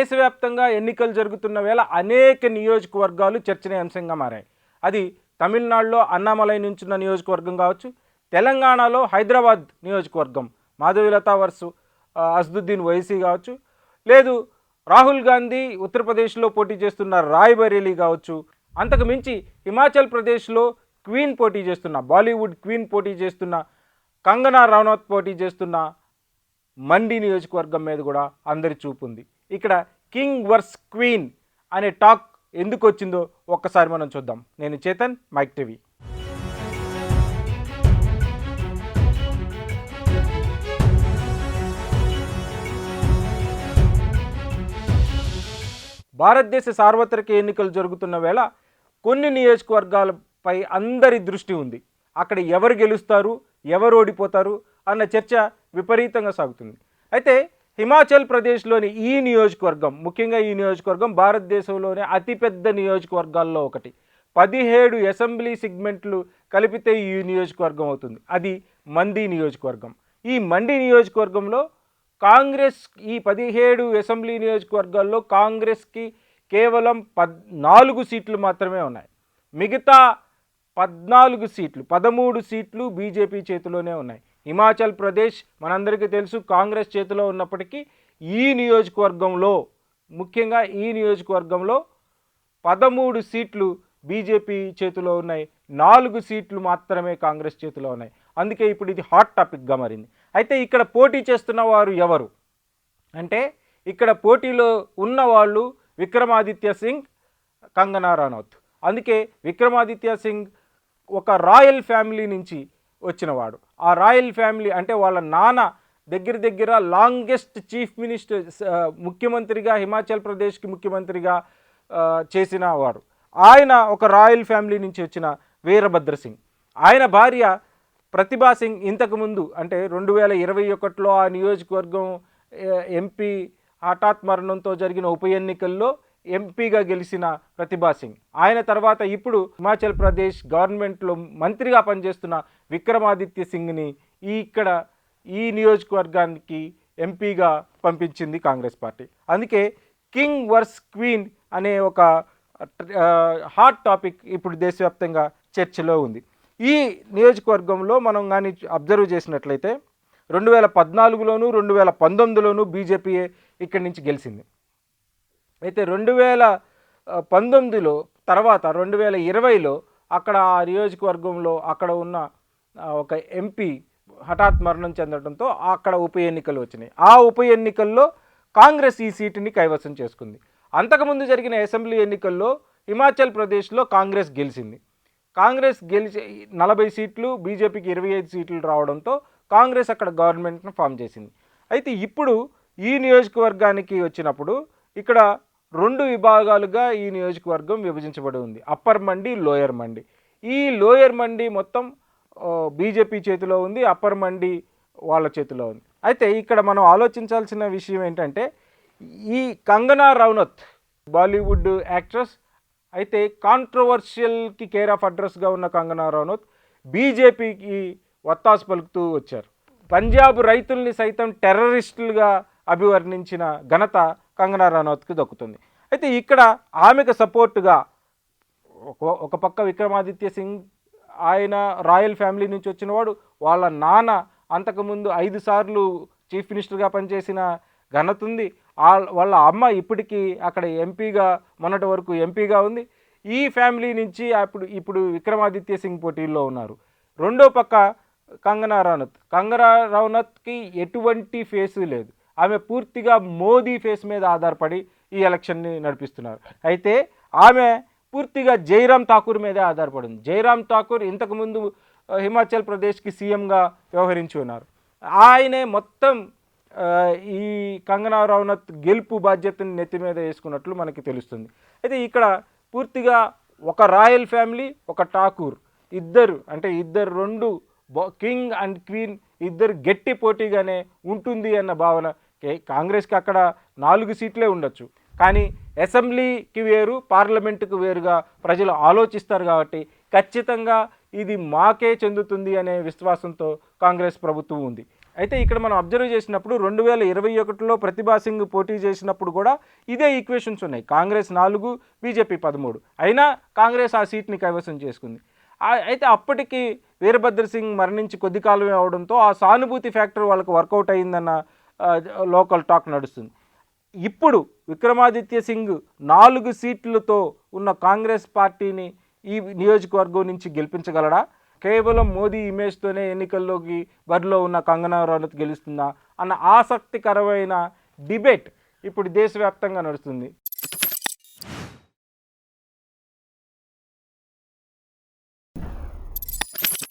దేశవ్యాప్తంగా ఎన్నికలు జరుగుతున్న వేళ అనేక నియోజకవర్గాలు చర్చనీయాంశంగా మారాయి. అది తమిళనాడులో అన్నామలై నుంచున్న నియోజకవర్గం కావచ్చు, తెలంగాణలో హైదరాబాద్ నియోజకవర్గం మాధవీలత వర్సు అసదుద్దీన్ ఓవైసీ కావచ్చు, లేదు రాహుల్ గాంధీ ఉత్తరప్రదేశ్లో పోటీ చేస్తున్న రాయ్బరేలీ కావచ్చు, అంతకు మించి హిమాచల్ ప్రదేశ్లో క్వీన్ పోటీ చేస్తున్న బాలీవుడ్ క్వీన్ పోటీ చేస్తున్న కంగనా రనౌత్ పోటీ చేస్తున్న మండి నియోజకవర్గం మీద కూడా అందరి చూపు ఉంది. ఇక్కడ కింగ్ వర్స్ క్వీన్ అనే టాక్ ఎందుకు వచ్చిందో ఒక్కసారి మనం చూద్దాం. నేను చేతన్, మైక్ టీవీ. భారతదేశ సార్వత్రిక ఎన్నికలు జరుగుతున్న వేళ కొన్ని నియోజకవర్గాలపై అందరి దృష్టి ఉంది. అక్కడ ఎవరు గెలుస్తారు, ఎవరు ఓడిపోతారు అన్న చర్చ విపరీతంగా సాగుతుంది. అయితే హిమాచల్ ప్రదేశ్లోని ఈ నియోజకవర్గం, ముఖ్యంగా ఈ నియోజకవర్గం భారతదేశంలోనే అతిపెద్ద నియోజకవర్గాల్లో ఒకటి. 17 అసెంబ్లీ సెగ్మెంట్లు కలిపితే ఈ నియోజకవర్గం అవుతుంది. అది మండి నియోజకవర్గం. ఈ మండి నియోజకవర్గంలో కాంగ్రెస్ ఈ 17 అసెంబ్లీ నియోజకవర్గాల్లో కాంగ్రెస్కి కేవలం 14 సీట్లు మాత్రమే ఉన్నాయి. మిగతా 14 సీట్లు, 13 సీట్లు బీజేపీ చేతిలోనే ఉన్నాయి. హిమాచల్ ప్రదేశ్ మనందరికీ తెలుసు కాంగ్రెస్ చేతిలో ఉన్నప్పటికీ ఈ నియోజకవర్గంలో, ముఖ్యంగా ఈ నియోజకవర్గంలో 13 సీట్లు బీజేపీ చేతిలో ఉన్నాయి, 4 సీట్లు మాత్రమే కాంగ్రెస్ చేతిలో ఉన్నాయి. అందుకే ఇప్పుడు ఇది హాట్ టాపిక్గా మారింది. అయితే ఇక్కడ పోటీ చేస్తున్న వారు ఎవరు అంటే, ఇక్కడ పోటీలో ఉన్నవాళ్ళు విక్రమాదిత్య సింగ్, కంగనా రనౌత్. అందుకే విక్రమాదిత్య సింగ్ ఒక రాయల్ ఫ్యామిలీ నుంచి వచ్చినవాడు. ఆ రాయల్ ఫ్యామిలీ అంటే వాళ్ళ నాన్న దగ్గర లాంగెస్ట్ చీఫ్ మినిస్టర్, ముఖ్యమంత్రిగా, హిమాచల్ ప్రదేశ్కి ముఖ్యమంత్రిగా చేసిన వాడు. ఆయన ఒక రాయల్ ఫ్యామిలీ నుంచి వచ్చిన వీరభద్ర సింగ్. ఆయన భార్య ప్రతిభా సింగ్ ఇంతకుముందు అంటే 2021లో ఆ నియోజకవర్గం ఎంపీ హఠాత్ మరణంతో జరిగిన ఉప ఎన్నికల్లో ఎంపీగా గెలిచిన ప్రతిభా సింగ్. ఆయన తర్వాత ఇప్పుడు హిమాచల్ ప్రదేశ్ గవర్నమెంట్లో మంత్రిగా పనిచేస్తున్న విక్రమాదిత్య సింగ్ని ఈ నియోజకవర్గానికి ఎంపీగా పంపించింది కాంగ్రెస్ పార్టీ. అందుకే కింగ్ వర్స్ క్వీన్ అనే ఒక హాట్ టాపిక్ ఇప్పుడు దేశవ్యాప్తంగా చర్చలో ఉంది. ఈ నియోజకవర్గంలో మనం కానీ అబ్జర్వ్ చేసినట్లయితే 2014లోను 2019లోను బీజేపీయే ఇక్కడి నుంచి గెలిచింది. అయితే 2019లో తర్వాత 2020లో అక్కడ ఆ నియోజకవర్గంలో అక్కడ ఉన్న ఒక ఎంపీ హఠాత్ మరణం చెందడంతో అక్కడ ఉప ఎన్నికలు వచ్చినాయి. ఆ ఉప ఎన్నికల్లో కాంగ్రెస్ ఈ సీటుని కైవసం చేసుకుంది. అంతకుముందు జరిగిన అసెంబ్లీ ఎన్నికల్లో హిమాచల్ ప్రదేశ్లో కాంగ్రెస్ గెలిచింది. కాంగ్రెస్ గెలిచి 40 సీట్లు, బీజేపీకి 25 సీట్లు రావడంతో కాంగ్రెస్ అక్కడ గవర్నమెంట్ను ఫామ్ చేసింది. అయితే ఇప్పుడు ఈ నియోజకవర్గానికి వచ్చినప్పుడు ఇక్కడ 2 విభాగాలుగా ఈ నియోజకవర్గం విభజించబడి ఉంది. అప్పర్ మండి, లోయర్ మండి. ఈ లోయర్ మండి మొత్తం బీజేపీ చేతిలో ఉంది, అప్పర్ మండి వాళ్ళ చేతిలో ఉంది. అయితే ఇక్కడ మనం ఆలోచించాల్సిన విషయం ఏంటంటే, ఈ కంగనా రనౌత్ బాలీవుడ్ యాక్ట్రెస్. అయితే కాంట్రవర్షియల్కి కేర్ ఆఫ్ అడ్రస్గా ఉన్న కంగనా రనౌత్ బీజేపీకి వత్తాసు పలుకుతూ వచ్చారు. పంజాబ్ రైతుల్ని సైతం టెర్రరిస్టులుగా అభివర్ణించిన ఘనత కంగనా రనౌత్కి దక్కుతుంది. అయితే ఇక్కడ ఆమెకు సపోర్టుగా ఒక పక్క విక్రమాదిత్య సింగ్, ఆయన రాయల్ ఫ్యామిలీ నుంచి వచ్చినవాడు. వాళ్ళ నాన్న అంతకుముందు 5 సార్లు చీఫ్ మినిస్టర్గా పనిచేసిన ఘనత ఉంది. వాళ్ళ అమ్మ ఇప్పటికీ అక్కడ ఎంపీగా, మొన్నటి వరకు ఎంపీగా ఉంది. ఈ ఫ్యామిలీ నుంచి ఇప్పుడు విక్రమాదిత్య సింగ్ పోటీల్లో ఉన్నారు. రెండో పక్క కంగనా రనౌత్కి ఎటువంటి ఫేసు లేదు. ఆమె పూర్తిగా మోదీ ఫేస్ మీద ఆధారపడి ఈ ఎలక్షన్ని నడిపిస్తున్నారు. అయితే ఆమె పూర్తిగా జైరామ్ ఠాకూర్ మీదే ఆధారపడింది. జైరామ్ ఠాకూర్ ఇంతకుముందు హిమాచల్ ప్రదేశ్కి సీఎంగా వ్యవహరించి ఉన్నారు. ఆయనే మొత్తం ఈ కంగనా రనౌత్ గెలుపు బాధ్యతను నెత్తి మీద వేసుకున్నట్లు మనకి తెలుస్తుంది. అయితే ఇక్కడ పూర్తిగా ఒక రాయల్ ఫ్యామిలీ, ఒక ఠాకూర్, ఇద్దరు 2 కింగ్ అండ్ క్వీన్, ఇద్దరు గట్టి పోటీగానే ఉంటుంది అన్న భావన. కాంగ్రెస్కి అక్కడ 4 సీట్లే ఉండొచ్చు, కానీ అసెంబ్లీకి వేరు, పార్లమెంటుకు వేరుగా ప్రజలు ఆలోచిస్తారు. కాబట్టి ఖచ్చితంగా ఇది మాకే చెందుతుంది అనే విశ్వాసంతో కాంగ్రెస్ ప్రభుత్వం ఉంది. అయితే ఇక్కడ మనం అబ్జర్వ్ చేసినప్పుడు 2021లో ప్రతిభా సింగ్ పోటీ చేసినప్పుడు కూడా ఇదే ఈక్వేషన్స్ ఉన్నాయి. కాంగ్రెస్ 4, బీజేపీ 13. అయినా కాంగ్రెస్ ఆ సీట్ని కైవసం చేసుకుంది. అయితే అప్పటికి వీరభద్ర సింగ్ మరణించి కొద్ది కాలమే అవడంతో ఆ సానుభూతి ఫ్యాక్టర్ వాళ్ళకి వర్కౌట్ అయిందన్న లోకల్ టాక్ నడుస్తుంది. ఇప్పుడు విక్రమాదిత్య సింగ్ 4 సీట్లతో ఉన్న కాంగ్రెస్ పార్టీని ఈ నియోజకవర్గం నుంచి గెలిపించగలడా? కేవలం మోదీ ఇమేజ్తోనే ఎన్నికల్లోకి బరిలో ఉన్న కంగనా రనౌత్ గెలుస్తుందా అన్న ఆసక్తికరమైన డిబేట్ ఇప్పుడు దేశవ్యాప్తంగా నడుస్తుంది.